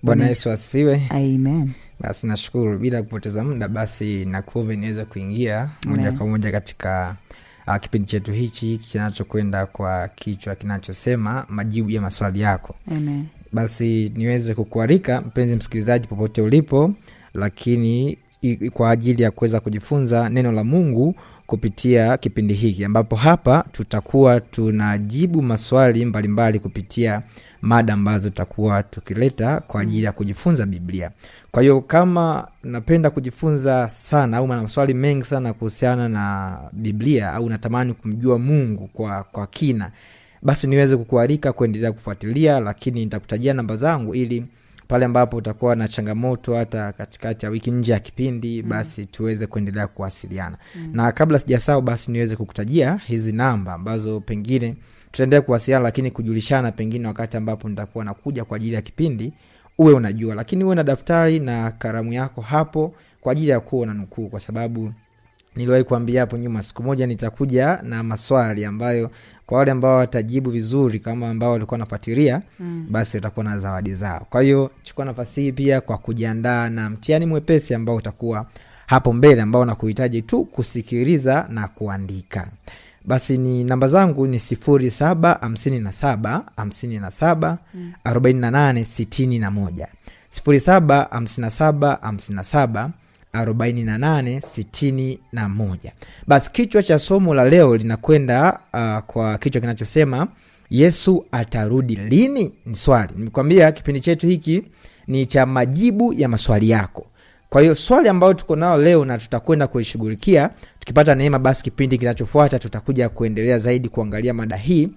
Bwana Yesu asifiwe. Amen. Basi nashukuru, bila kupoteza muda basi nakuomba niweze kuingia moja kwa moja katika kipindi chetu hichi kinachokwenda kwa kichwa kinachosema majibu ya maswali yako. Amen. Basi niweze kukualika mpenzi msikilizaji popote ulipo, lakini kwa ajili ya kuweza kujifunza neno la Mungu kupitia kipindi hiki, ambapo hapa tutakuwa tunajibu maswali mbalimbali kupitia mada ambazo tutakuwa tukileta kwa ajili ya kujifunza Biblia. Kwa hiyo kama napenda kujifunza sana au una maswali mengi sana kuhusiana na Biblia au unatamani kumjua Mungu kwa kina, basi niweze kukualika kuendelea kufuatilia, lakini nitakutajia namba zangu ili pale ambapo utakuwa na changamoto hata katikati ya wiki nje ya kipindi basi tuweze kuendelea kuwasiliana. Na kabla sijasahau basi niweze kukutajia hizi namba ambazo pengine tutaendelea kuwasiliana, lakini kujulishana pengine wakati ambapo nitakuwa nakuja kwa ajili ya kipindi uwe unajua, lakini uwe na daftari na kalamu yako hapo kwa ajili ya kuwa unanukuu, kwa sababu niliwahi kuambia hapo nyuma siku moja nitakuja na maswali ambayo kwa wale ambao watajibu vizuri kama ambao walikuwa wanafuatilia basi watakuwa na zawadi zao. Kwa hiyo chukua nafasi hii pia kwa kujiandaa na mtihani mwepesi ambao utakuwa hapo mbele, ambao unakuhitaji tu kusikiliza na kuandika. Basi ni namba zangu ni 0757 57 48 61 0757 57 48 61. Basi kichwa cha somo la leo linakwenda kwa kichwa kinachosema Yesu atarudi lini? Ni swali. Nimekwambia kipindi chetu hiki ni cha majibu ya maswali yako. Kwa hiyo swali ambalo tuko nao leo na tutakwenda kulishughulikia, tukipata neema basi kipindi kinachofuata tutakuja kuendelea zaidi kuangalia mada hii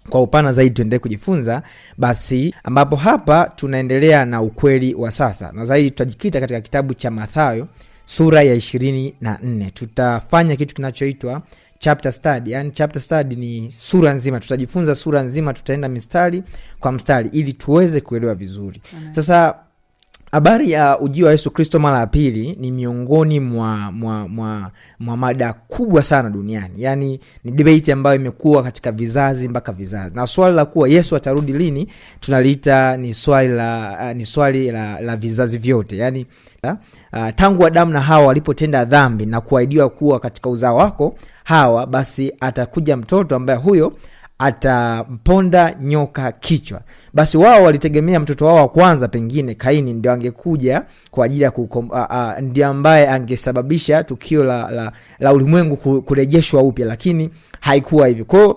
kwa upana zaidi, tuendelee kujifunza. Basi ambapo hapa tunaendelea na ukweli wa sasa, na zaidi tutajikita katika kitabu cha Mathayo sura ya 24. Tutafanya kitu kinachoitwa chapter study. Yani chapter study ni sura nzima, tutajifunza sura nzima, tutaenda mistari kwa mstari ili tuweze kuelewa vizuri. Sasa habari ya ujio wa Yesu Kristo mara ya pili ni miongoni mwa mada kubwa sana duniani. Yani ni debate ambayo imekuwa katika vizazi mpaka vizazi. Na swali la kuwa Yesu atarudi lini tunaliita ni swali la vizazi vyote. Yani tangu Adamu na Hawa walipotenda dhambi na kuahidiwa kuwa katika uzao wako Hawa basi atakuja mtoto ambaye huyo atamponda nyoka kichwa. Basi wao walitegemea mtoto wao wa kwanza pengine Kaini ndio angekuja kwa ajili ya ndiye ambaye angesababisha tukio la ulimwengu kurejeshwa upya, lakini haikuwa hivyo. Kwa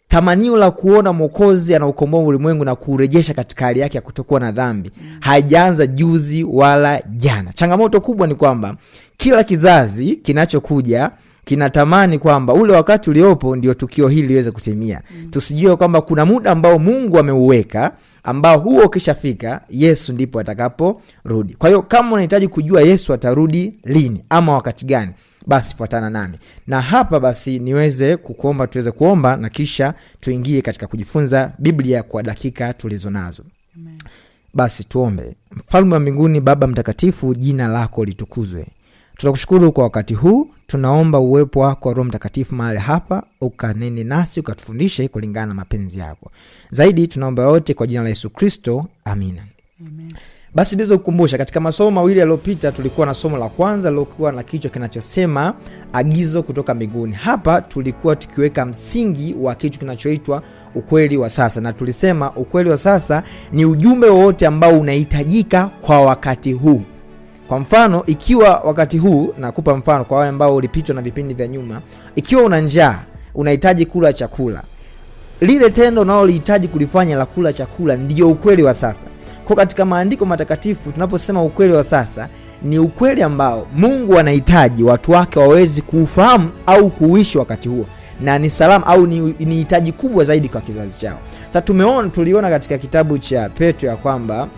tamanio la kuona Mwokozi anaukomboa ulimwengu na kurejesha katika hali yake ya kutokuwa na dhambi haijaanza juzi wala jana. Changamoto kubwa ni kwamba kila kizazi kinachokuja kinatamani kwamba ule wakati uliopo ndio tukio hili liweze kutimia. Tusijue kwamba kuna muda ambao Mungu ameuweka ambao huo ukishafika Yesu ndipo atakaporudi. Kwa hiyo kama unahitaji kujua Yesu atarudi lini ama wakati gani, basi fuatana nami. Na hapa basi niweze kukuomba tuweze kuomba na kisha tuingie katika kujifunza Biblia kwa dakika tulizonazo. Amen. Basi tuombe. Mfalme wa mbinguni, Baba mtakatifu, jina lako litukuzwe. Tunakushukuru kwa wakati huu. Tunaomba uwepo wako wa Roho Mtakatifu mahali hapa, ukanene nasi, ukatufundishe kulingana na mapenzi yako. Zaidi tunaomba yote kwa jina la Yesu Kristo. Amina. Amen. Basi ndizo kukumbusha katika masomo mawili yaliyopita tulikuwa na somo la kwanza lilokuwa na kichwa kinachosema agizo kutoka mbinguni. Hapa tulikuwa tukiweka msingi wa kitu kinachoitwa ukweli wa sasa, na tulisema ukweli wa sasa ni ujumbe wote ambao unahitajika kwa wakati huu. Kwa mfano, ikiwa wakati huu, nakupa mfano kwa wale ambao ulipitwa na vipindi vya nyuma, ikiwa una njaa, unahitaji kula chakula, lile tendo unalolihitaji kulifanya la kula chakula ndio ukweli wa sasa. Kwa katika maandiko matakatifu tunaposema ukweli wa sasa ni ukweli ambao Mungu anahitaji watu wake wawezi kuufahamu au kuishi wakati huo, na ni salama au ni hitaji kubwa zaidi kwa kizazi chao. Sasa tuliona katika kitabu cha Petro ya kwamba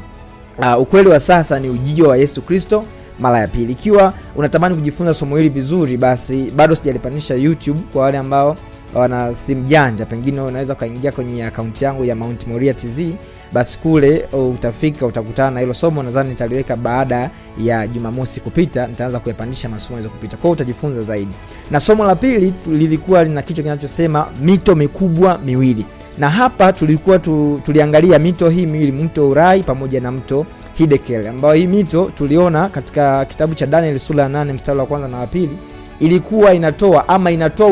ukweli wa sasa ni ujio wa Yesu Kristo mara ya pili. Ikiwa unatamani kujifunza somo hili vizuri, basi bado sijalipanisha YouTube kwa wale ambao wana simu janja, pengine unaweza kaingia kwenye account yangu ya Mount Moria TZ, basi kule utafika utakutana na hilo somo. Nadhani nitaliweka baada ya Jumamosi kupita, nitaanza kuyapandisha masomo hizo kupita. Kwa hiyo utajifunza zaidi. Na somo la pili lilikuwa lina kichwa kinachosema mito mikubwa miwili. Na hapa tuliangalia mito hii miwili, mto Urai pamoja na mto Hiddekel, ambayo hii mito tuliona katika kitabu cha Daniel sura ya 8 mstari wa kwanza na wa pili, ilikuwa inatoa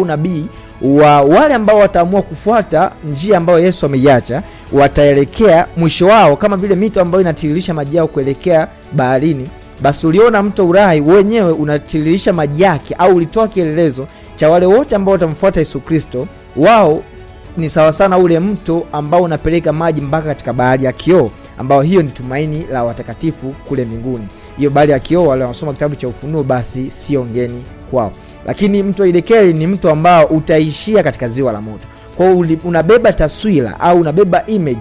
unabii wa wale ambao wataamua kufuata njia ambayo Yesu ameiacha, wataelekea mwisho wao kama vile mito ambayo inatiririsha maji yao kuelekea baharini. Basi uliona mto Ulai wenyewe unatiririsha maji yake, au ulitoa kielelezo cha wale wote ambao watamfuata Yesu Kristo. Wao ni sawa sana ule mto ambao unapeleka maji mpaka katika bahari ya kioo, ambao hiyo ni tumaini la watakatifu kule mbinguni. Hiyo bahari ya kioo, wale wanasoma kitabu cha Ufunuo, basi sio ngeni kwao. Lakini mto Hiddekel ni mto ambao utaishia katika ziwa la moto. Kwa hiyo unabeba taswira au unabeba image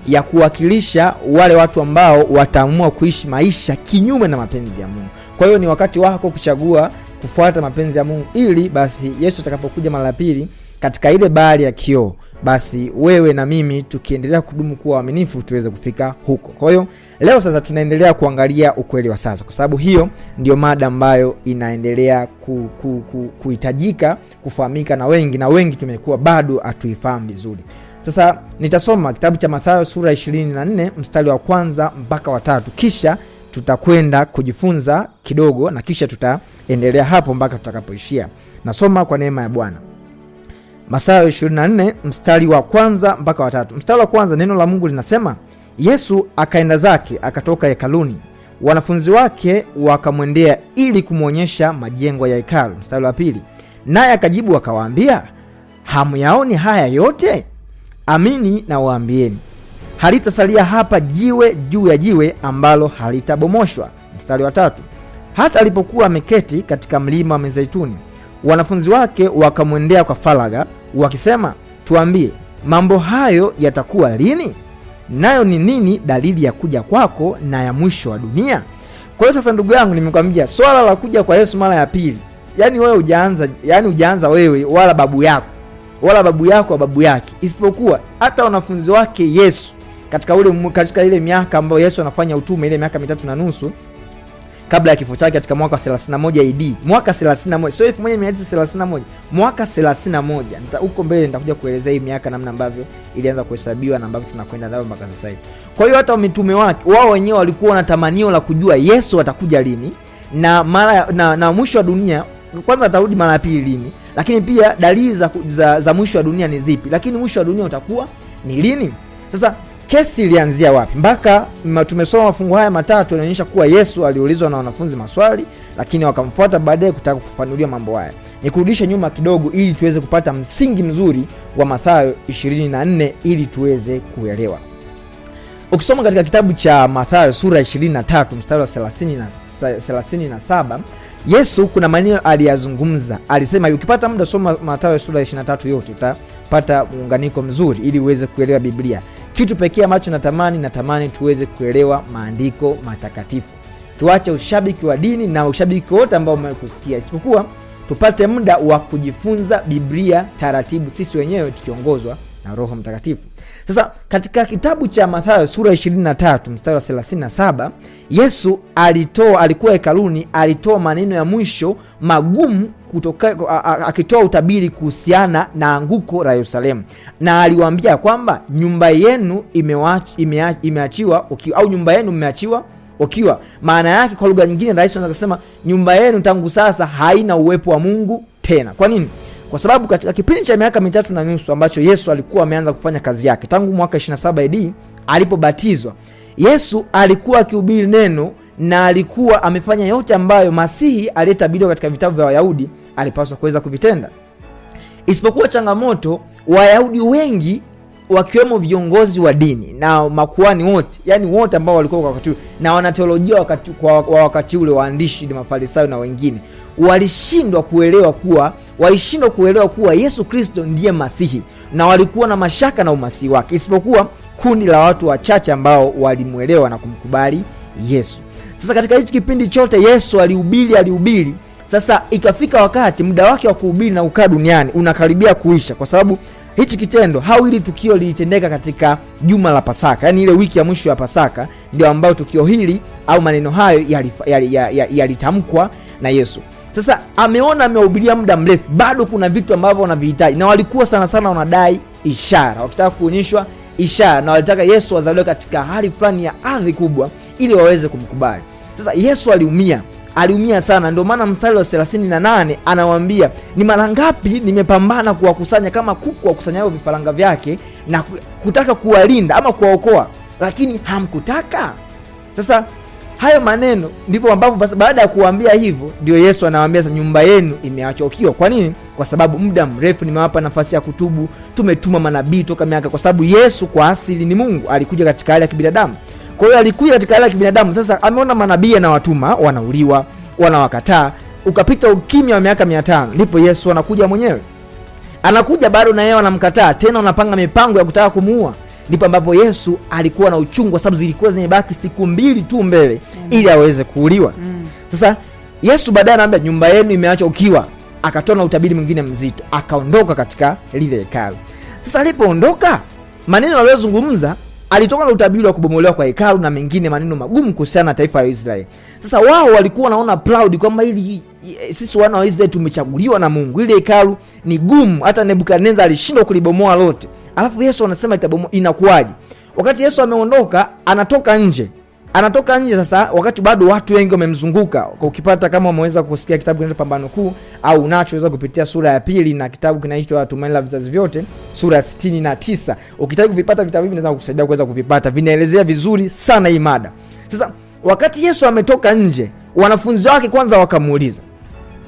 ya kuwakilisha wale watu ambao wataamua kuishi maisha kinyume na mapenzi ya Mungu. Kwa hiyo ni wakati wako kuchagua kufuata mapenzi ya Mungu, ili basi Yesu atakapokuja mara ya pili katika ile bahari ya kioo, basi wewe na mimi tukiendelea kudumu kuwa waaminifu tuweze kufika huko. Kwa hiyo leo sasa tunaendelea kuangalia ukweli wa sasa, kwa sababu hiyo ndio mada ambayo inaendelea kuhitajika kufahamika na wengi tumekuwa bado hatuifahamu vizuri. Sasa nitasoma kitabu cha Mathayo sura 24 mstari wa kwanza mpaka wa 3, kisha tutakwenda kujifunza kidogo na kisha tutaendelea hapo mpaka tutakapoishia. Nasoma kwa neema ya Bwana. Mathayo 24 mstari wa kwanza mpaka wa 3. Mstari wa kwanza, neno la Mungu linasema, Yesu akaenda zake akatoka hekaluni, wanafunzi wake wakamwendea ili kumuonyesha majengo ya hekalu. Mstari wa pili, naye akajibu akawaambia, hamyaoni haya yote? Amini na waambieni, halitasalia hapa jiwe juu ya jiwe ambalo halitabomoshwa. Mstari wa tatu, hata alipokuwa ameketi katika mlima wa Mizeituni, wanafunzi wake wakamwendea kwa faragha wakisema, tuambie, mambo hayo yatakuwa lini? Nayo ni nini dalili ya kuja kwako na ya mwisho wa dunia? Kwa hiyo sasa, ndugu yangu, nimekwambia swala la kuja kwa Yesu mara ya pili, wewe hujaanza wewe wala babu yako wa babu yake, isipokuwa hata wanafunzi wake Yesu katika ile miaka ambayo Yesu anafanya utume, ile miaka 3.5 kabla ya kifo chake, katika mwaka 31 AD, mwaka 31, sio 1931, mwaka 31. Huko mbele nitakuja kuelezea hii miaka namna ambavyo ilianza kuhesabiwa na ambavyo tunakwenda nayo mpaka sasa hivi. Kwa hiyo hata mitume wake wao wenyewe walikuwa na tamanio la kujua Yesu atakuja lini na mwisho wa dunia, kwanza atarudi mara ya pili lini, lakini pia dalili za mwisho wa dunia ni zipi, lakini mwisho wa dunia utakuwa ni lini? Sasa kesi ilianzia wapi? Mpaka tumesoma mafungu haya matatu yanaonyesha kuwa Yesu aliulizwa na wanafunzi maswali, lakini wakamfuata baadaye kutaka kufafanulia mambo haya. Nikurudishe nyuma kidogo ili tuweze kupata msingi mzuri wa Mathayo 24 ili tuweze kuelewa. Ukisoma katika kitabu cha Mathayo sura 23 mstari wa 37, Yesu kuna maneno aliyazungumza. Alisema, ukipata muda soma Mathayo sura 23 yote, utapata muunganiko mzuri ili uweze kuelewa Biblia. Kitu pekee ambacho natamani tuweze kuelewa maandiko matakatifu. Tuache ushabiki wa dini na ushabiki wote ambao umekusikia, isipokuwa tupate muda wa kujifunza Biblia taratibu, sisi wenyewe tukiongozwa na Roho Mtakatifu. Sasa katika kitabu cha Mathayo sura 23 mstari wa 37, Yesu alikuwa hekaluni, alitoa maneno ya mwisho magumu akitoa utabiri kuhusiana na anguko la Yerusalemu, na aliwaambia kwamba nyumba yenu imeachiwa ukiwa, au nyumba yenu imeachiwa ukiwa. Maana yake kwa lugha nyingine rais anaweza kusema nyumba yenu tangu sasa haina uwepo wa Mungu tena. Kwa nini? Kwa sababu katika kipindi cha miaka 3.5 ambacho Yesu alikuwa ameanza kufanya kazi yake, tangu mwaka 27 AD alipobatizwa, Yesu alikuwa akihubiri neno na alikuwa amefanya yote ambayo Masihi aliyetabiriwa katika vitabu vya Wayahudi alipaswa kuweza kuvitenda. Isipokuwa changamoto, Wayahudi wengi wakiwemo viongozi wa dini na makuhani wote, yani wote ambao walikuwa kwa wakati na wanateolojia wakati ule, waandishi na Mafarisayo na wengine, walishindwa kuelewa kuwa Yesu Kristo ndiye Masihi, na walikuwa na mashaka na umasihi wake, isipokuwa kundi la watu wachache ambao walimuelewa na kumkubali Yesu. Sasa katika hichi kipindi chote Yesu alihubiri. Sasa ikafika wakati muda wake wa kuhubiri na ukaa duniani unakaribia kuisha, kwa sababu hichi kitendo hili tukio lilitendeka katika juma la Pasaka, yani ile wiki ya mwisho ya Pasaka ndio ambayo tukio hili au maneno hayo yalitamkwa na Yesu. Sasa amehubiria muda mrefu, bado kuna vitu ambavyo wanavihitaji, na walikuwa sana wanadai ishara, wakitaka kuonyeshwa ishara, na walitaka Yesu azaliwe katika hali fulani ya ardhi kubwa ili waweze kumkubali. Sasa Yesu aliumia sana. Ndio maana mstari wa 38 anawaambia, ni mara ngapi nimepambana kuwakusanya kama kuku wakusanyao vifaranga vyake, na kutaka kuwalinda ama kuwaokoa, lakini hamkutaka. Sasa hayo maneno ndipo ambapo baada ya kuambia hivyo, ndio Yesu anawaambia, sasa nyumba yenu imeachwa ukiwa. Kwa nini? Kwa sababu muda mrefu nimewapa nafasi ya kutubu, tumetuma manabii toka miaka. Kwa sababu Yesu kwa asili ni Mungu, alikuja katika hali ya kibinadamu. Kwa hiyo alikuja katika hali ya kibinadamu. Sasa ameona manabii na watuma wanauliwa, wanawakataa, ukapita ukimya wa miaka 500, ndipo Yesu anakuja mwenyewe. Anakuja bado na yeye wanamkataa, tena wanapanga mipango ya kutaka kumuua. Ndipo ambapo Yesu alikuwa na uchungu, kwa sababu zilikuwa zimebaki siku 2 tu mbele ili aweze kuuliwa. Sasa Yesu baadaye anaambia, nyumba yenu imeachwa ukiwa. Akatoa na utabiri mwingine mzito, akaondoka katika lile hekalu. Sasa alipoondoka, maneno aliyozungumza, alitoka na utabiri wa kubomolewa kwa hekalu na mengine maneno magumu kuhusiana na taifa la Israeli. Sasa wao walikuwa wanaona proud kwamba ili sisi wana wa Israeli tumechaguliwa na Mungu. Ile hekalu ni gumu, hata Nebukadnezar alishindwa kulibomoa lote. Alafu Yesu anasema itabomoa, inakuwaje? Wakati Yesu ameondoka, anatoka nje. Sasa wakati bado watu wengi wamemzunguka. Kwa ukipata, kama umeweza kusikia kitabu kinaitwa Pambano Kuu, au unachoweza kupitia sura ya 2 na kitabu kinaitwa Tumaini la Vizazi Vyote sura ya 69. Ukitaka kuvipata vitabu hivi, naweza kukusaidia kuweza kuvipata. Vinaelezea vizuri sana hii mada. Sasa wakati Yesu ametoka nje, wanafunzi wake kwanza wakamuuliza,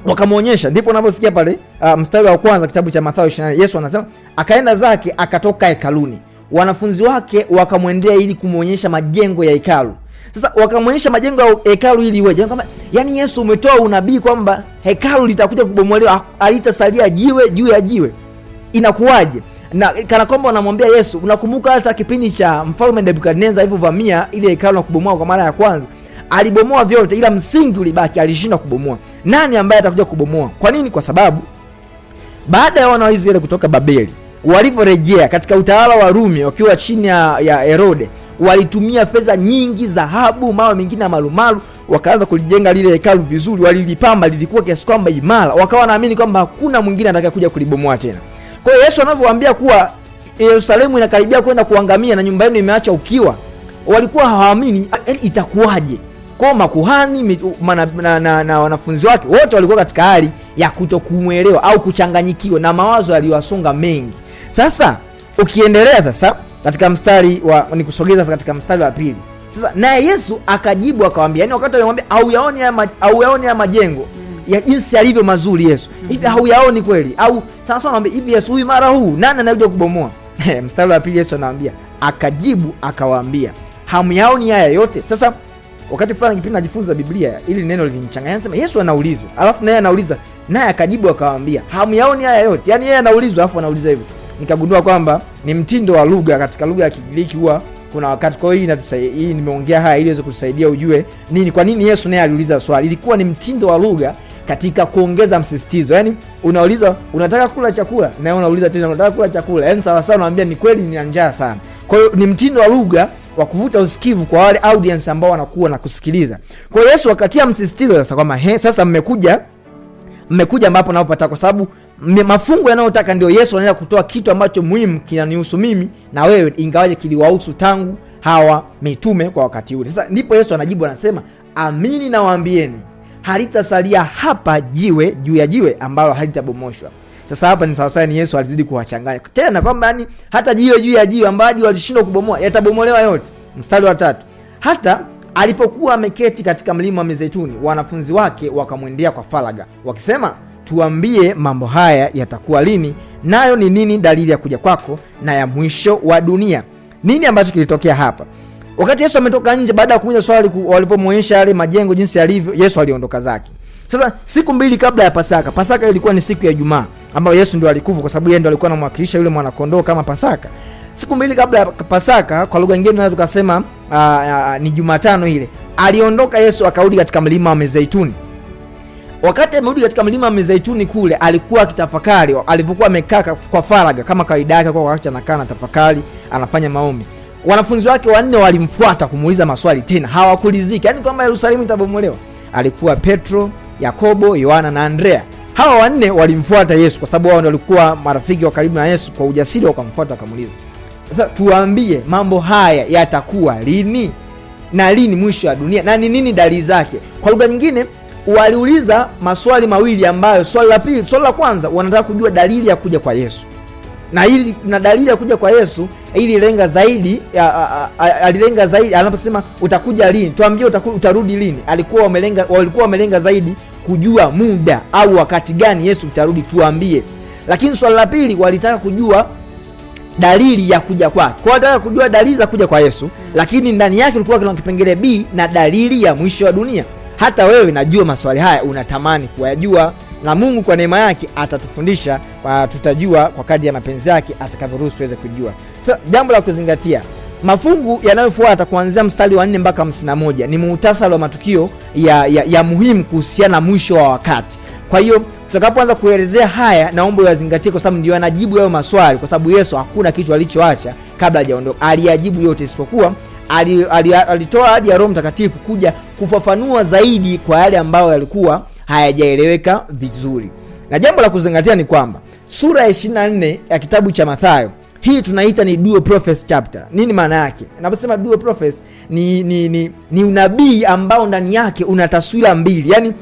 wakamuonyesha. Ndipo unaposikia pale mstari wa kwanza kitabu cha Mathayo 24, Yesu anasema akaenda zake akatoka hekaluni. Wanafunzi wake wakamwendea ili kumuonyesha majengo ya hekalu. Sasa wakamuonyesha majengo ya hekalu ili iweje? Kama yani Yesu umetoa unabii kwamba hekalu litakuja kubomolewa, alitasalia jiwe juu ya jiwe. Inakuwaje? Na kana kwamba wanamwambia Yesu, unakumbuka hata kipindi cha mfalme Nebukadnezar alivyovamia ile hekalu na kubomoa kwa mara ya kwanza? Alibomoa vyote ila msingi ulibaki, alishinda kubomoa. Nani ambaye atakuja kubomoa? Kwa nini? Kwa sababu baada ya wana wa Israeli kutoka Babeli, waliporejea katika utawala wa Rumi wakiwa chini ya Herode, walitumia fedha nyingi, dhahabu, mawe mengine ya malumalu, wakaanza kulijenga lile hekalu vizuri, walilipamba, lilikuwa kiasi kwamba imara. Wakawa naamini kwamba hakuna mwingine atakaye kulibomoa tena. Kwa hiyo Yesu anavyowaambia kuwa Yerusalemu inakaribia kwenda kuangamia na nyumba yenu imeacha ukiwa, walikuwa hawaamini itakuwaje. Kwa makuhani na wanafunzi wake wote walikuwa katika hali ya kutokumuelewa au kuchanganyikiwa na mawazo yaliyowasonga mengi. Sasa ukiendelea sasa katika mstari wa nikusogeza katika mstari wa 2. Sasa naye Yesu akajibu akawaambia, yani wakati anamwambia au yaoni ya majengo ya jinsi yalivyo mazuri, Yesu hivi hauyaoni kweli? Au sasa anamwambia hivi, Yesu huyu mara huu nani anakuja kubomoa? Mstari wa 2 Yesu anawaambia, akajibu akawaambia, hamyaoni haya yote? Sasa wakati fulani kipindi najifunza Biblia, ili neno lilinichanganya. Anasema Yesu anaulizwa, alafu naye anauliza, naye akajibu akawaambia, hamyaoni haya yote? Yani yeye anaulizwa alafu anauliza hivyo. Nikagundua kwamba ni mtindo wa lugha. Katika lugha ya Kigiriki huwa kuna wakati, kwa hiyo hii nimeongea haya ili iweze kusaidia ujue nini, kwa nini Yesu naye aliuliza swali. Ilikuwa ni mtindo wa lugha katika kuongeza msisitizo. Yani unauliza unataka kula chakula, na wewe unauliza tena unataka kula chakula. Yani sawa sawa, unaambia ni kweli nina njaa sana. Kwa hiyo ni mtindo wa lugha wa kuvuta usikivu kwa wale audience ambao wanakuwa na kusikiliza. Kwa hiyo Yesu akatia msisitizo sasa kwamba sasa mmekuja ambapo naopata, kwa sababu mafungu yanayotaka ndio Yesu anaenda kutoa kitu ambacho muhimu kinanihusu mimi na wewe, ingawaje kiliwahusu tangu hawa mitume kwa wakati ule. Sasa ndipo Yesu anajibu anasema, amini nawaambieni, halitasalia hapa jiwe juu ya jiwe ambalo halitabomoshwa. Sasa hapa ni sawasawa, ni Yesu alizidi kuwachanganya tena kwamba yani hata jiwe juu ya jiwe ambalo walishindwa kubomoa yatabomolewa yote. Mstari wa 3, hata alipokuwa ameketi katika mlima wa Mizeituni, wanafunzi wake wakamwendea kwa faraga wakisema, tuambie mambo haya yatakuwa lini, nayo ni nini dalili ya kuja kwako na ya mwisho wa dunia? Nini ambacho kilitokea hapa? Wakati Yesu ametoka nje baada ya kuuliza swali, walipomuonyesha yale majengo jinsi yalivyo, Yesu aliondoka zake. Sasa siku 2 kabla ya Pasaka, Pasaka ilikuwa ni siku ya Ijumaa ambayo Yesu ndio alikufa, kwa sababu yeye ndio alikuwa anamwakilisha yule mwana kondoo kama Pasaka. Siku 2 kabla ya Pasaka, kwa lugha nyingine tunaweza tukasema ni Jumatano ile, aliondoka Yesu akarudi katika mlima wa Mizeituni. Wakati amerudi katika mlima wa Mizeituni kule, alikuwa akitafakari alipokuwa amekaa kwa faraga kama kawaida yake, kwa wakati anakaa na tafakari, anafanya maombi. Wanafunzi wake 4 walimfuata kumuuliza maswali tena, hawakulizika, yani kwamba Yerusalemu itabomolewa. Alikuwa Petro, Yakobo, Yohana na Andrea. Hawa 4 walimfuata Yesu kwa sababu wao ndio walikuwa marafiki wa karibu na Yesu. Kwa ujasiri wakamfuata wakamuuliza, sasa tuambie mambo haya yatakuwa lini? na lini mwisho wa dunia na ni nini dalili zake. Kwa lugha nyingine, waliuliza maswali mawili ambayo swali la kwanza wanataka kujua dalili ya kuja kwa Yesu. Na dalili ya kuja kwa Yesu alilenga zaidi anaposema utakuja lini, tuambie utarudi lini. Walikuwa wamelenga zaidi kujua muda au wakati gani Yesu utarudi, tuambie. Lakini swali la pili walitaka kujua dalili ya kuja kwake. Kwa wanataka kujua dalili za kuja kwa Yesu, lakini ndani yake kulikuwa kuna kipengele B na dalili ya mwisho wa dunia. Hata wewe najua maswali haya unatamani kuyajua, na Mungu kwa neema yake atatufundisha, tutajua kwa kadri ya mapenzi yake atakavyoruhusu tuweze kujua. Sasa jambo la kuzingatia, mafungu yanayofuata kuanzia mstari wa 4 mpaka 51 ni muhtasari wa matukio ya muhimu kuhusiana na mwisho wa wakati. Kwa hiyo tutakapoanza kuelezea haya, naomba uyazingatie kwa sababu ndio anajibu hayo maswali, kwa sababu Yesu hakuna kitu alichoacha kabla hajaondoka. Aliyajibu yote, isipokuwa alitoa ahadi ya Roho Mtakatifu kuja kufafanua zaidi kwa yale ambayo yalikuwa hayajaeleweka vizuri. Na jambo la kuzingatia ni kwamba sura ya 24 ya kitabu cha Mathayo, hii tunaita ni dual prophecy chapter. Nini maana yake? Naposema dual prophecy ni unabii ambao ndani yake una taswira mbili. Yaani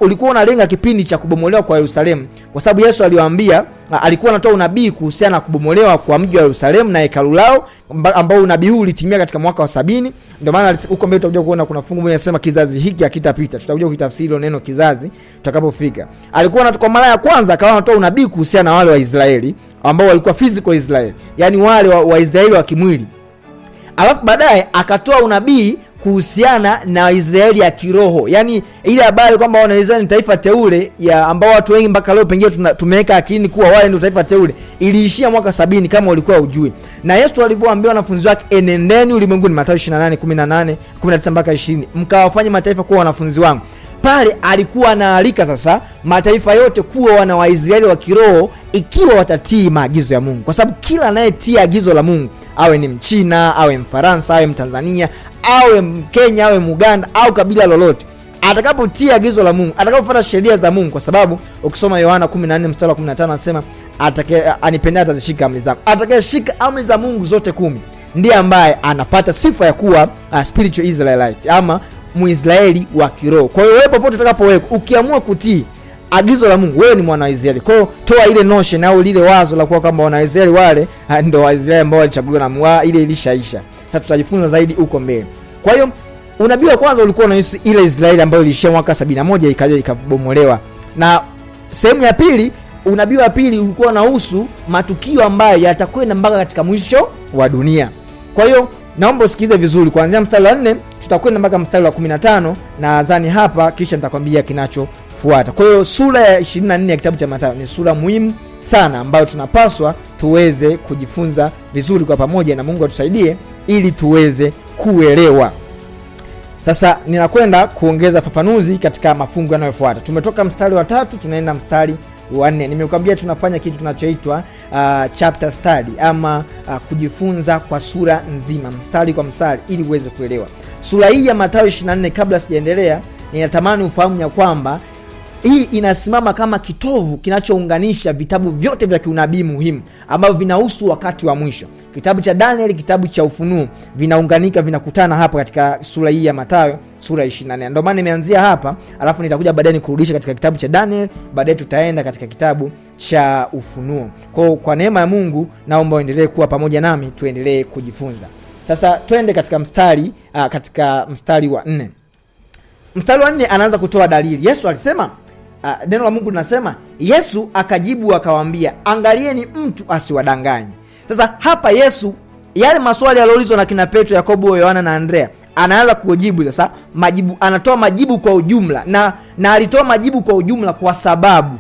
ulikuwa unalenga kipindi cha kubomolewa kwa Yerusalemu, kwa sababu Yesu aliwaambia, alikuwa anatoa unabii kuhusiana na kubomolewa kwa mji wa Yerusalemu na hekalu lao, ambao unabii huu ulitimia katika mwaka wa 70. Ndio maana huko mbele tutakuja kuona kuna fungu moja linasema kizazi hiki hakitapita. Tutakuja kutafsiri hilo neno kizazi tutakapofika. Alikuwa kwa mara ya kwanza akawa anatoa unabii kuhusiana na wale wa Israeli ambao walikuwa physical Israeli, yani wale wa Israeli wa kimwili. Alafu baadaye akatoa unabii kuhusiana na Israeli ya kiroho, yani ile habari kwamba wana Israeli ni taifa teule, ya ambao watu wengi mpaka leo pengine tumeweka akilini kuwa wale ndio taifa teule, iliishia mwaka 70 kama ulikuwa ujui. Na Yesu alipoambia wanafunzi wake, enendeni ulimwenguni, Mathayo 28:19 mpaka 20, mkawafanye mataifa kuwa wanafunzi wangu. Pale alikuwa anaalika sasa mataifa yote kuwa wana wa Israeli wa kiroho ikiwa watatii maagizo ya Mungu, kwa sababu kila anayetii agizo la Mungu, awe ni Mchina, awe Mfaransa, awe Mtanzania, awe Mkenya, awe Muganda au kabila lolote, atakapotii agizo la Mungu, atakapofuata sheria za Mungu, kwa sababu ukisoma Yohana 14 mstari wa 15 anasema anipendea atazishika amri zangu. Atakayeshika amri za Mungu zote 10 ndiye ambaye anapata sifa ya kuwa spiritual Israelite ama Muisraeli wa kiroho. Kwa hiyo wewe popote utakapoweka, ukiamua kutii agizo la Mungu, wewe ni mwana wa Israeli. Kwa hiyo toa ile notion au lile wazo la kuwa kama wana Israeli wale ndio Waisraeli ambao walichaguliwa na Mungu, ile ilishaisha. Sasa tutajifunza zaidi huko mbele. Kwa hiyo unabii wa kwanza ulikuwa unahusu ile Israeli ambayo ilishia mwaka 71 ikaja ikabomolewa. Na sehemu ya pili, unabii wa pili ulikuwa unahusu matukio ambayo yatakwenda mpaka katika mwisho wa dunia. Kwa hiyo naomba usikize vizuri kuanzia mstari wa 4 tutakwenda mpaka mstari wa 15, na nadhani hapa kisha nitakwambia kinachofuata. Kwa hiyo sura ya 24 ya kitabu cha Mathayo ni sura muhimu sana ambayo tunapaswa tuweze kujifunza vizuri kwa pamoja, na Mungu atusaidie ili tuweze kuelewa. Sasa ninakwenda kuongeza fafanuzi katika mafungu yanayofuata. Tumetoka mstari wa 3 tunaenda mstari wa 4. Nimekuambia tunafanya kitu kinachoitwa chapter study ama kujifunza kwa sura nzima, mstari kwa mstari, ili uweze kuelewa. Sura hii ya Mathayo 24, kabla sijaendelea, ninatamani ufahamu ya kwamba hii inasimama kama kitovu kinachounganisha vitabu vyote vya kiunabii muhimu ambavyo vinahusu wakati wa mwisho. Kitabu cha Daniel, kitabu cha Ufunuo, vinaunganika, vinakutana hapa katika sura hii ya Mathayo, sura 24. Ndio maana nimeanzia hapa, alafu nitakuja baadaye nikurudisha katika kitabu cha Daniel, baadaye tutaenda katika kitabu cha Ufunuo. Kwa neema ya Mungu naomba uendelee kuwa pamoja nami, tuendelee kujifunza. Sasa twende katika mstari wa 4. Mstari wa 4 anaanza kutoa dalili. Yesu alisema, neno la Mungu linasema, Yesu akajibu akawaambia, angalieni mtu asiwadanganye. Sasa hapa Yesu, yale maswali yaliyoulizwa na kina Petro, Yakobo, Yohana na Andrea, anaanza kujibu sasa. Anatoa majibu kwa ujumla, na alitoa majibu kwa ujumla kwa sababu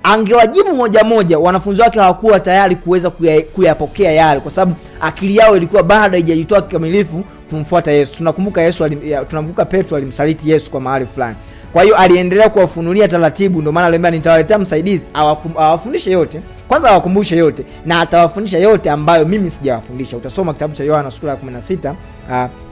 angewajibu moja moja, wanafunzi wake hawakuwa tayari kuweza kuyapokea yale, kwa sababu akili yao ilikuwa bado haijajitoa kikamilifu kumfuata Yesu. Tunakumbuka Petro alimsaliti Yesu kwa mahali fulani. Kwa hiyo aliendelea kuwafunulia taratibu. Ndio maana aliambia nitawaletea msaidizi awafundishe yote, kwanza awakumbushe yote, na atawafundisha yote ambayo mimi sijawafundisha. Utasoma kitabu cha Yohana sura ya 16,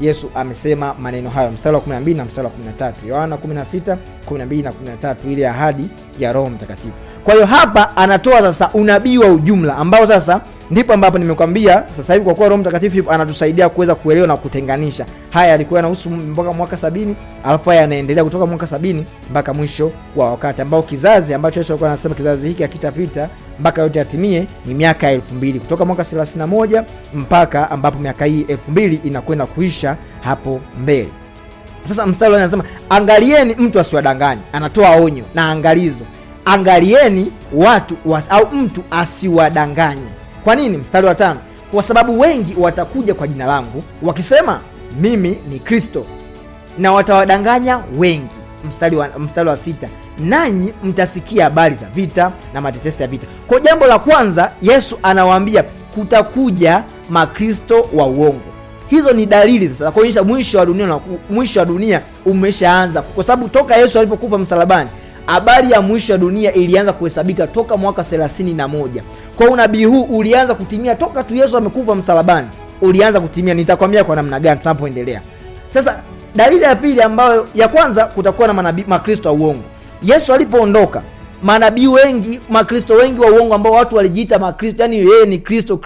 Yesu amesema maneno hayo, mstari wa 12 na mstari wa 13. Yohana 16:12 na 13, ile ahadi ya Roho Mtakatifu. Kwa hiyo hapa anatoa sasa unabii wa ujumla ambao sasa Ndipo ambapo nimekwambia sasa hivi, kwa kuwa Roho Mtakatifu anatusaidia kuweza kuelewa na kutenganisha. Haya yalikuwa yanahusu mpaka mwaka 70, alafu haya yanaendelea kutoka mwaka 70 mpaka mwisho wa wakati, ambao kizazi ambacho Yesu alikuwa anasema kizazi hiki hakitapita mpaka yote yatimie ni miaka 2000, kutoka mwaka 31 mpaka ambapo miaka hii 2000 inakwenda kuisha hapo mbele. Sasa mstari anasema angalieni mtu asiwadanganye. Anatoa onyo na angalizo. Angalieni watu au mtu asiwadanganye. Kwa nini? Mstari wa 5, kwa sababu wengi watakuja kwa jina langu wakisema mimi ni Kristo, na watawadanganya wengi. Mstari wa 6, nanyi mtasikia habari za vita na matetesi ya vita. Kwa jambo la kwanza Yesu anawaambia kutakuja makristo wa uongo. Hizo ni dalili sasa kuonyesha mwisho wa dunia umeshaanza, kwa sababu toka Yesu alipokufa msalabani, habari ya mwisho wa dunia ilianza kuhesabika toka mwaka 31. Kwa unabii huu ulianza kutimia toka tu Yesu amekufa msalabani, ulianza kutimia. Nitakwambia kwa namna gani tunapoendelea. Sasa dalili ya pili, ambayo ya kwanza, kutakuwa na manabii makristo wa uongo. Yesu alipoondoka, manabii wengi, makristo wengi wa uongo ambao watu walijiita makristo, yani yeye ni Kristo.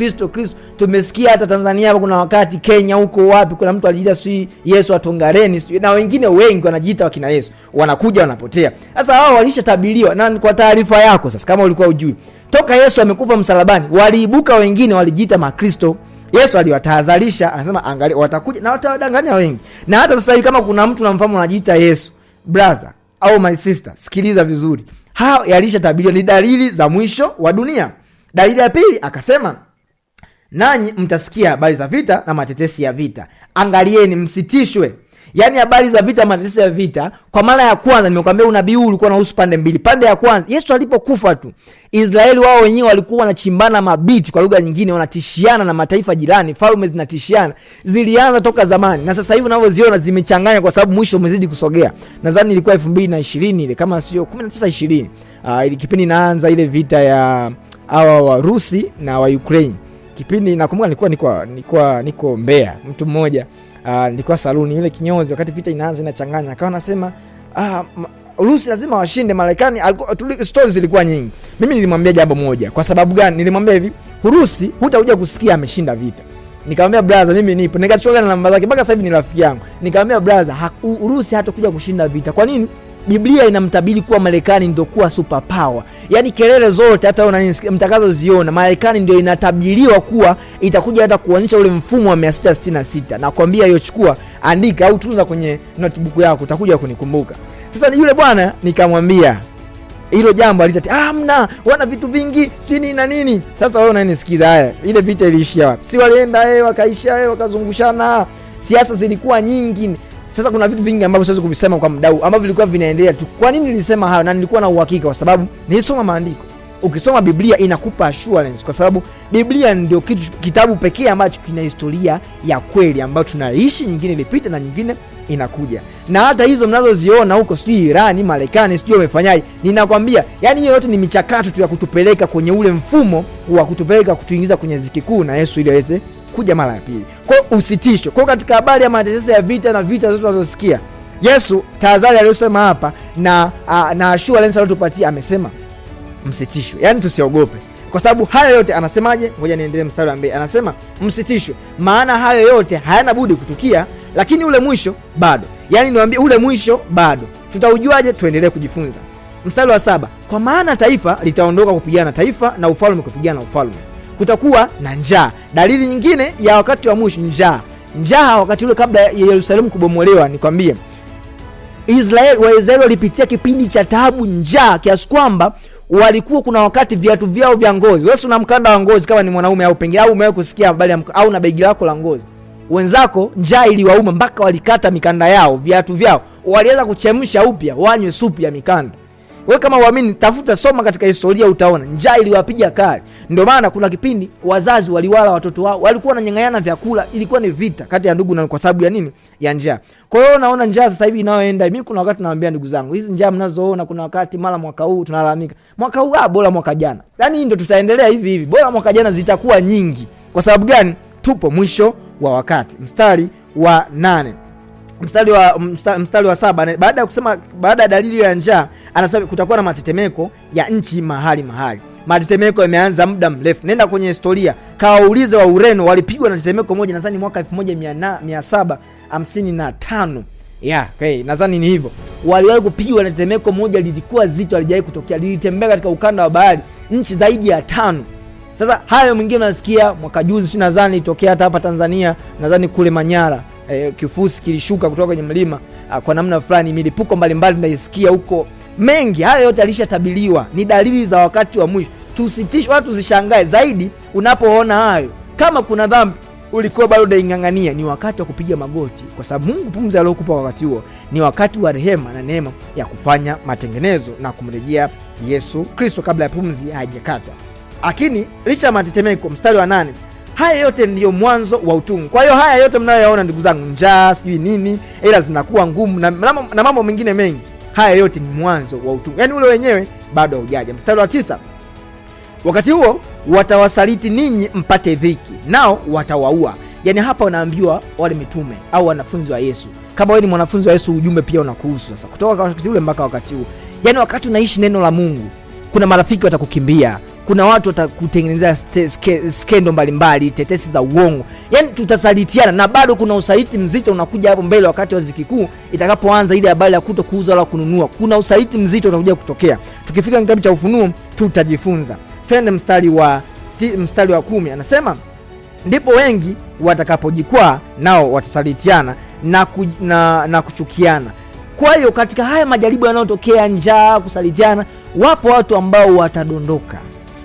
Tumesikia hata Tanzania hapa, kuna wakati Kenya huko wapi, kuna mtu alijiita Yesu atongareni, na wengine wengi wanajiita wakina Yesu, wanakuja wanapotea. Sasa hao walishatabiriwa. Na kwa taarifa yako sasa, kama ulikuwa ujui, toka Yesu amekufa msalabani, waliibuka wengine walijiita makristo. Yesu aliwatahadharisha, anasema angalia watakuja na watawadanganya wengi. Na hata sasa hivi kama kuna mtu namfahamu anajiita Yesu, brother au my sister, sikiliza vizuri. Hao yalishatabiriwa, ni dalili za mwisho wa dunia. Dalili ya pili akasema, nanyi mtasikia habari za vita na matetesi ya vita. Angalieni msitishwe. Yaani habari za vita, matetesi ya vita. Kwa mara ya kwanza nimekwambia unabii huu ulikuwa unahusu pande mbili. Pande ya kwanza, Yesu alipokufa tu, Israeli wao wenyewe walikuwa wanachimbana mabiti, kwa lugha nyingine wanatishiana na mataifa jirani, falme zinatishiana. Zilianza toka zamani, na sasa hivi unavyoziona zimechanganya kwa sababu mwisho umezidi kusogea. Nadhani ilikuwa 2020 ile, kama sio 19-20. Ile kipindi inaanza ile vita ya hawa wa Rusi na wa Ukraine. Kipindi nakumbuka niko Mbeya, mtu mmoja nilikuwa saluni ile kinyozi, wakati vita inaanza inachanganya, akawa anasema Urusi lazima washinde Marekani. Stories zilikuwa nyingi. Mimi nilimwambia jambo moja. Kwa sababu gani? Nilimwambia hivi, Urusi hutakuja kusikia ameshinda vita. Nikamwambia brother, mimi nipo. Nikachukua na namba zake, mpaka sasa hivi ni rafiki yangu. Nikamwambia brother, Urusi hatakuja kushinda vita. Kwa nini? Biblia inamtabiri kuwa Marekani ndio kuwa super power. Yaani kelele zote hata mtakazoziona, Marekani ndio inatabiriwa kuwa itakuja hata kuonyesha ule mfumo wa 666. Nakwambia hiyo, chukua, andika au tunza kwenye notebook yako, utakuja kunikumbuka. Sasa yule bwana nikamwambia hilo jambo, alitati hamna, wana vitu vingi sijui na nini. Sasa wewe unanisikiza, haya ile vita iliishia wapi? Si walienda wakaisha wakazungushana, siasa zilikuwa nyingi. Sasa kuna vitu vingi ambavyo siwezi kuvisema kwa mdau, ambavyo vilikuwa vinaendelea tu. Kwa nini nilisema hayo? Na nilikuwa na uhakika kwa sababu nilisoma maandiko. Ukisoma Biblia inakupa assurance, kwa sababu Biblia ndio kitabu pekee ambacho kina historia ya kweli ambayo tunaishi, nyingine ilipita na nyingine inakuja. Na hata hizo mnazoziona huko, sijui Irani, Marekani, sijui wamefanyaje, ninakwambia yani hiyo yote ni michakato tu ya kutupeleka kwenye ule mfumo wa kutupeleka kutuingiza kwenye ziki kuu na Yesu ili aweze kuja mara ya pili. Kwa usitisho. Kwa katika habari ya matetesi ya vita na vita zote tunazosikia, Yesu tahadhari aliyosema hapa na assurance aliyotupatia, amesema msitishwe. Yaani tusiogope. Kwa sababu hayo yote anasemaje? Ngoja niendelee mstari wa mbele. Anasema msitishwe, maana hayo yote hayana budi kutukia, lakini ule mwisho bado. Yaani niwaambie ule mwisho bado. Tutaujuaje? Tuendelee kujifunza. Mstari wa 7. Kwa maana taifa litaondoka kupigana na taifa na ufalme kupigana na ufalme. Kutakuwa na njaa. Dalili nyingine ya wakati wa mwisho, njaa. Njaa wakati ule kabla ya Yerusalemu kubomolewa, nikwambie Waisraeli walipitia kipindi cha taabu, njaa, kiasi kwamba walikuwa kuna wakati viatu vyao vya ngozi. Wewe una mkanda wa ngozi kama ni mwanaume, au pengine au umewahi kusikia habari au na begi lako la ngozi. Wenzako njaa iliwauma mpaka walikata mikanda yao, viatu vyao. Waliweza kuchemsha upya, wanywe supu ya mikanda. Wewe kama uamini, tafuta, soma katika historia, utaona njaa iliwapiga kali. Ndio maana kuna kipindi wazazi waliwala watoto wao, walikuwa wananyang'anyana vyakula, ilikuwa ni vita kati ya ndugu, na kwa sababu ya nini? Ya njaa. Kwa hiyo naona njaa sasa hivi inayoenda. Mimi kuna wakati nawaambia ndugu zangu, hizi njaa mnazoona, kuna wakati mara mwaka huu tunalalamika, mwaka huu bora mwaka jana. Yaani ndio tutaendelea hivi hivi. Bora mwaka jana zitakuwa nyingi. Kwa sababu gani? Tupo mwisho wa wakati. Mstari wa 8. Mstari wa 7, baada ya kusema, baada ya dalili ya njaa, anasema kutakuwa na matetemeko ya nchi mahali mahali. matetemeko yameanza muda mrefu. Nenda kwenye historia, kawaulize wa Ureno walipigwa na tetemeko moja nadhani mwaka 1755. Okay, nadhani ni hivyo. Waliwahi kupigwa na tetemeko moja, lilikuwa zito, halijawahi kutokea. Lilitembea katika ukanda wa bahari nchi zaidi ya 5. Sasa hayo mwingine nasikia mwaka juzi nadhani itokea hata hapa Tanzania, nadhani kule Manyara, kifusi kilishuka kutoka kwenye mlima kwa namna fulani, milipuko mbalimbali tunaisikia huko. Mengi hayo yote alishatabiriwa, ni dalili za wakati wa mwisho. Tusitishwe watu zishangae zaidi unapoona hayo. Kama kuna dhambi ulikuwa bado unaingangania, ni wakati wa kupiga magoti, kwa sababu Mungu pumzi aliyokupa wakati huo ni wakati wa rehema na neema ya kufanya matengenezo na kumrejea Yesu Kristo kabla ya pumzi haijakatwa. Lakini licha ya matetemeko, mstari wa 8, haya yote ndiyo mwanzo wa utungu. Kwa hiyo haya yote mnayoyaona ndugu zangu, njaa, sijui nini, ila zinakuwa ngumu na mambo mengine mengi, haya yote ni mwanzo wa utungu. Yaani ule wenyewe bado haujaja. Mstari wa 9, wakati huo watawasaliti ninyi mpate dhiki, nao watawaua. Yaani hapa wanaambiwa wale mitume au wanafunzi wa Yesu. Kama wewe ni mwanafunzi wa Yesu, ujumbe pia unakuhusu sasa, kutoka wakati ule mpaka wakati huu. Yaani wakati unaishi neno la Mungu, kuna marafiki watakukimbia, kuna watu watakutengenezea skendo mbalimbali, tetesi za uongo. Yaani tutasalitiana, na bado kuna usaliti mzito unakuja hapo mbele wakati wa ziki kuu itakapoanza ile habari ya kutokuuza wala kununua. Kuna usaliti mzito utakuja kutokea. Tukifika kitabu cha Ufunuo tutajifunza. Twende mstari wa 10, anasema ndipo wengi watakapojikwaa, nao watasalitiana na kuchukiana. Kwa hiyo katika haya majaribu yanayotokea, njaa, kusalitiana, wapo watu ambao watadondoka.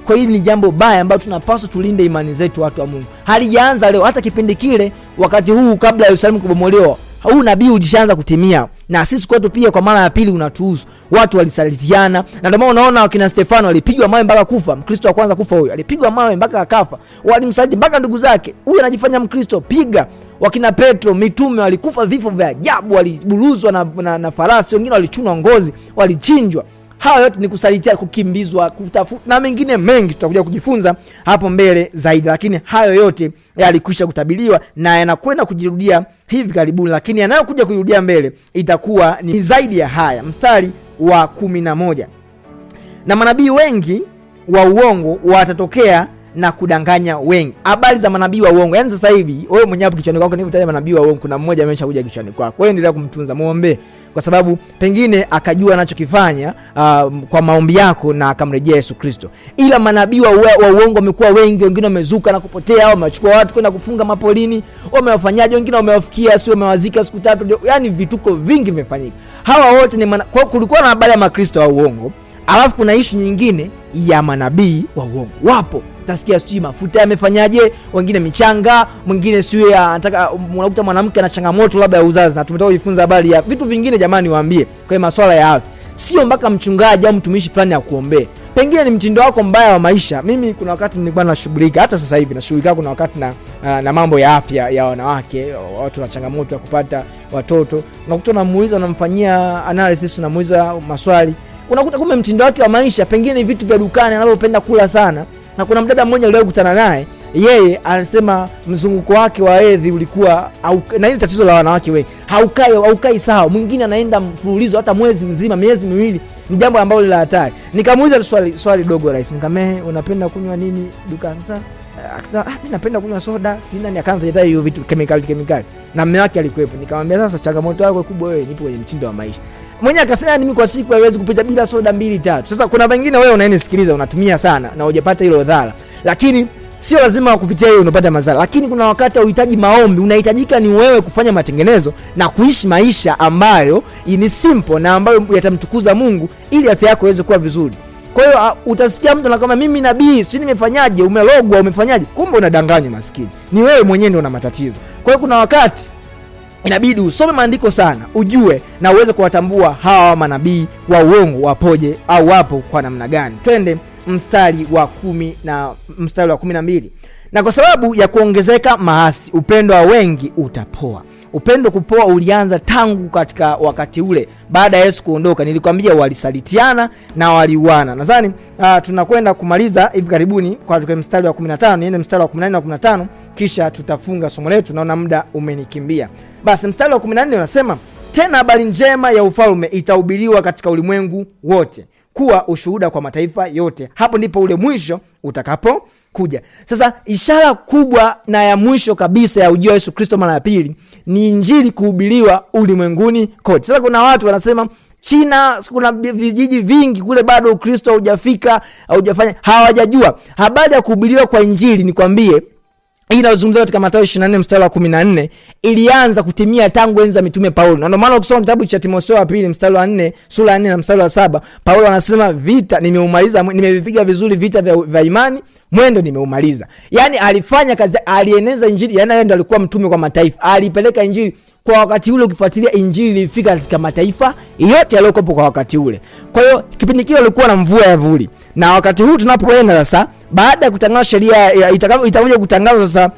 Kwa hiyo ni jambo baya ambalo tunapaswa tulinde imani zetu, watu wa Mungu. Halijaanza leo, hata kipindi kile wakati huu kabla ya Yerusalemu kubomolewa, huu nabii ulishaanza kutimia, na sisi kwetu pia kwa mara ya pili unatuhusu. Watu walisalitiana, na ndio maana unaona wakina Stefano walipigwa mawe mpaka kufa. Mkristo wa kwanza kufa huyo, alipigwa mawe mpaka akafa. Walimsaliti mpaka ndugu zake. Huyu anajifanya Mkristo, piga. Wakina Petro, mitume walikufa vifo vya ajabu, walibuluzwa na farasi, wengine walichunwa ngozi, walichinjwa. Hayo yote ni kusalitia, kukimbizwa, kutafuta na mengine mengi tutakuja kujifunza hapo mbele zaidi. Lakini hayo yote yalikwisha kutabiriwa na yanakwenda kujirudia hivi karibuni, lakini yanayokuja kujirudia mbele itakuwa ni zaidi ya haya. Mstari wa 11, na manabii wengi wa uongo watatokea na kudanganya wengi. Habari za manabii wa uongo. Yaani sasa hivi wewe mwenyewe hapo kichwani kwako nilivyotaja manabii wa uongo, kuna mmoja ameshakuja kichwani kwako. Wewe endelea kumtunza, muombe, kwa sababu pengine akajua anachokifanya kwa maombi yako na akamrejea Yesu Kristo. Ila manabii wa uongo wamekuwa wengi, wengine wamezuka na kupotea, wamechukua watu kwenda kufunga mapolini, wamewafanyaje, wengine wamewafikia, sio wamewazika siku 3. Yaani vituko vingi vimefanyika. Hawa wote ni kwa kulikuwa na habari ya makristo wa uongo, alafu kuna issue nyingine ya manabii wa uongo. Wapo utasikia sijui mafuta yamefanyaje, wengine michanga, mwingine sio anataka, unakuta mwanamke ana changamoto labda ya uzazi, na tumetoka kujifunza habari ya vitu vingine. Jamani, niwaambie kwa masuala ya afya, sio mpaka mchungaji au mtumishi fulani akuombee. Pengine ni mtindo wako mbaya wa maisha. Mimi kuna wakati nilikuwa nashughulika, hata sasa hivi nashughulika kuna wakati na mambo ya afya ya wanawake, watu na changamoto ya kupata watoto. Unakuta unamuuliza, unamfanyia analysis, unamuuliza maswali, unakuta kumbe mtindo wake wa maisha pengine ni vitu vya dukani anavyopenda kula sana. Na kuna mdada mmoja leo kukutana naye, yeye anasema mzunguko wake wa hedhi ulikuwa na ile tatizo la wanawake wengi, haukai sawa. Mwingine anaenda mfululizo hata mwezi mzima, miezi miwili. Ni jambo ambalo la hatari. Nikamuuliza swali dogo rahisi, nikamwambia unapenda kunywa nini dukani? Akasema mimi napenda kunywa soda. Nini akaanza kutaja hiyo vitu kemikali. Na mume wake alikuwepo. Nikamwambia sasa changamoto yako kubwa wewe, nipo kwenye mtindo wa maisha. Mwenye akasema mimi kwa siku haiwezi kupita bila soda 2-3. Sasa kuna wengine wewe unanisikiliza unatumia sana na hujapata hilo dhara. Lakini sio lazima kupitia hiyo unapata madhara. Lakini kuna wakati unahitaji maombi, unahitajika ni wewe kufanya matengenezo na kuishi maisha ambayo ni simple na ambayo yatamtukuza Mungu ili afya yako iweze kuwa vizuri. Kwa hiyo utasikia mtu anakuambia mimi nabii, sio nimefanyaje, umelogwa, umefanyaje? Kumbe unadanganya maskini. Ni wewe mwenyewe ndio una matatizo. Kwa hiyo kuna wakati inabidi usome maandiko sana, ujue na uweze kuwatambua hawa manabii wa uongo wapoje au wapo kwa namna gani. Twende mstari wa 10 na mstari wa 12. Na kwa sababu ya kuongezeka maasi, upendo wa wengi utapoa. Upendo kupoa ulianza tangu katika wakati ule baada ya Yesu kuondoka. Nilikwambia walisalitiana na waliuana. Nadhani tunakwenda kumaliza hivi karibuni kwa mstari wa 15, niende mstari wa 14 na 15, kisha tutafunga somo letu. Naona muda umenikimbia. Basi mstari wa 14 unasema, tena habari njema ya ufalme itahubiriwa katika ulimwengu wote kuwa ushuhuda kwa mataifa yote. Hapo ndipo ule mwisho utakapo kuja. Sasa ishara kubwa na ya mwisho kabisa ya ujio wa Yesu Kristo mara ya pili ni injili kuhubiriwa ulimwenguni kote. Sasa kuna watu wanasema China, kuna vijiji vingi kule bado Ukristo haujafika, haujafanya, hawajajua habari ya kuhubiriwa kwa injili. Nikwambie, hii inazungumzwa katika Mathayo 24 mstari wa 14, ilianza kutimia tangu enzi za mitume Paulo. Na ndio maana ukisoma kitabu cha Timotheo wa pili mstari wa 4, sura ya 4 na mstari wa 7, Paulo anasema vita nimeumaliza, nimevipiga vizuri vita vya imani, mwendo nimeumaliza. Yani alifanya kazi, alieneza injili. Yani yeye ndiye alikuwa mtume kwa mataifa, alipeleka injili kwa wakati ule. Ukifuatilia injili ilifika katika mataifa yote yaliyokuwa kwa wakati ule. Kwa hiyo kipindi kile walikuwa na mvua ya vuli, na wakati huu tunapoenda sasa, baada ya kutangaza sheria itakuja kutangazwa sasa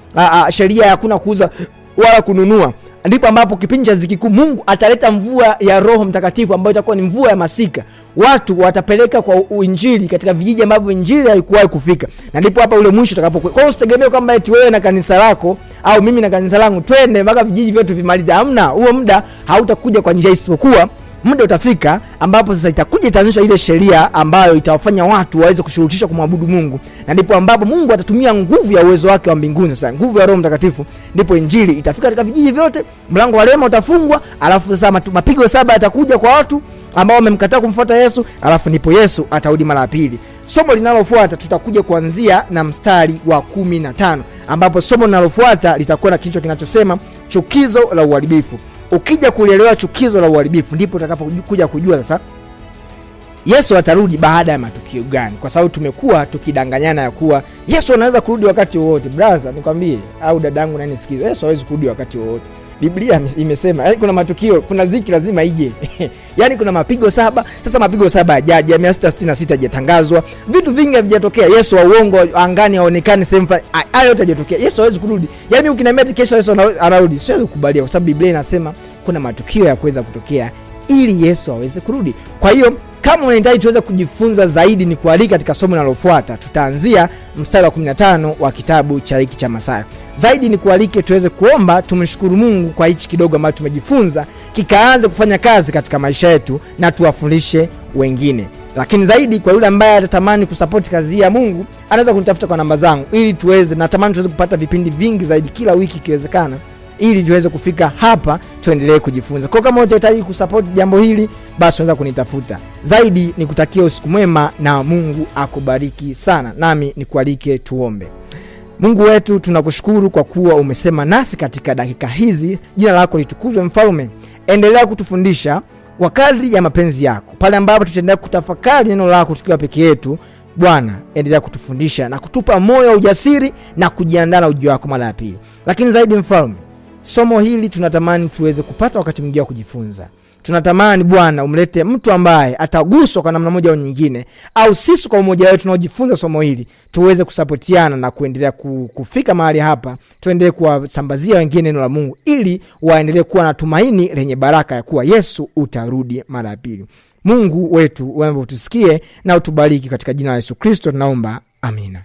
sheria ya hakuna kuuza wala kununua, ndipo ambapo kipindi cha ziki kuu Mungu ataleta mvua ya Roho Mtakatifu ambayo itakuwa ni mvua ya masika. Watu watapeleka kwa injili katika vijiji ambavyo injili haikuwahi kufika, na ndipo hapa ule mwisho utakapokuwa. Kwa hiyo usitegemee kwamba eti wewe na kanisa lako au mimi na kanisa langu twende mpaka vijiji vyote vimalize. Hamna, huo muda hautakuja kwa njia, isipokuwa muda utafika ambapo sasa itakuja itaanzishwa ile sheria ambayo itawafanya watu waweze kushurutishwa kumwabudu Mungu, na ndipo ambapo Mungu atatumia nguvu ya uwezo wake wa mbinguni, sasa nguvu ya Roho Mtakatifu, ndipo injili itafika katika vijiji vyote, mlango wa rehema utafungwa, alafu sasa mapigo 7 yatakuja kwa watu ambao wamemkataa kumfuata Yesu, alafu ndipo Yesu atarudi mara ya pili. Somo linalofuata tutakuja kuanzia na mstari wa 15, ambapo somo linalofuata litakuwa na kichwa kinachosema chukizo la uharibifu. Ukija kulielewa chukizo la uharibifu, ndipo utakapokuja kujua sasa Yesu atarudi baada ya matukio gani, kwa sababu tumekuwa tukidanganyana ya kuwa Yesu anaweza kurudi wakati wowote. Brother, nikwambie, au dadangu nani sikiza, Yesu hawezi kurudi wakati wowote. Biblia imesema kuna matukio, kuna ziki lazima ije. Yani kuna mapigo 7. Sasa mapigo 7 hajaja, 666 hajatangazwa, vitu vingi havijatokea. Yesu wa uongo angani haonekani sehemu, hayo yote hajatokea. Yesu hawezi kurudi. Yani ukiniambia kesho Yesu anarudi, siwezi kukubalia, kwa sababu Biblia inasema kuna matukio ya kuweza kutokea ili Yesu aweze kurudi. Kwa hiyo kama unahitaji tuweze kujifunza zaidi, ni kualika katika somo linalofuata. Tutaanzia mstari wa 15 wa kitabu cha hiki cha Mathayo. Zaidi ni kualike tuweze kuomba, tumshukuru Mungu kwa hichi kidogo ambacho tumejifunza, kikaanze kufanya kazi katika maisha yetu na tuwafundishe wengine. Lakini zaidi kwa yule ambaye atatamani kusupport kazi ya Mungu, anaweza kunitafuta kwa namba zangu ili natamani tuweze kupata vipindi vingi zaidi kila wiki ikiwezekana, ili tuweze kufika hapa tuendelee kujifunza. Kwa kama unahitaji kusupport jambo hili, basi unaweza kunitafuta. Zaidi nikutakia usiku mwema na Mungu akubariki sana. Nami nikualike tuombe. Mungu wetu, tunakushukuru kwa kuwa umesema nasi katika dakika hizi. Jina lako litukuzwe Mfalme. Endelea kutufundisha kwa kadri ya mapenzi yako. Pale ambapo tutaendelea kutafakari neno lako tukiwa peke yetu, Bwana, endelea kutufundisha na kutupa moyo wa ujasiri na kujiandaa na ujio wako mara ya pili. Lakini zaidi Mfalme, somo hili tunatamani tuweze kupata wakati mwingine wa kujifunza. Tunatamani Bwana umlete mtu ambaye ataguswa kwa namna moja au nyingine, au sisi kwa umoja wetu tunaojifunza somo hili tuweze kusapotiana na kuendelea kufika mahali hapa, tuendelee kuwasambazia wengine neno la Mungu, ili waendelee kuwa na tumaini lenye baraka ya kuwa Yesu utarudi mara ya pili. Mungu wetu, wewe utusikie na utubariki, katika jina la Yesu Kristo tunaomba, amina.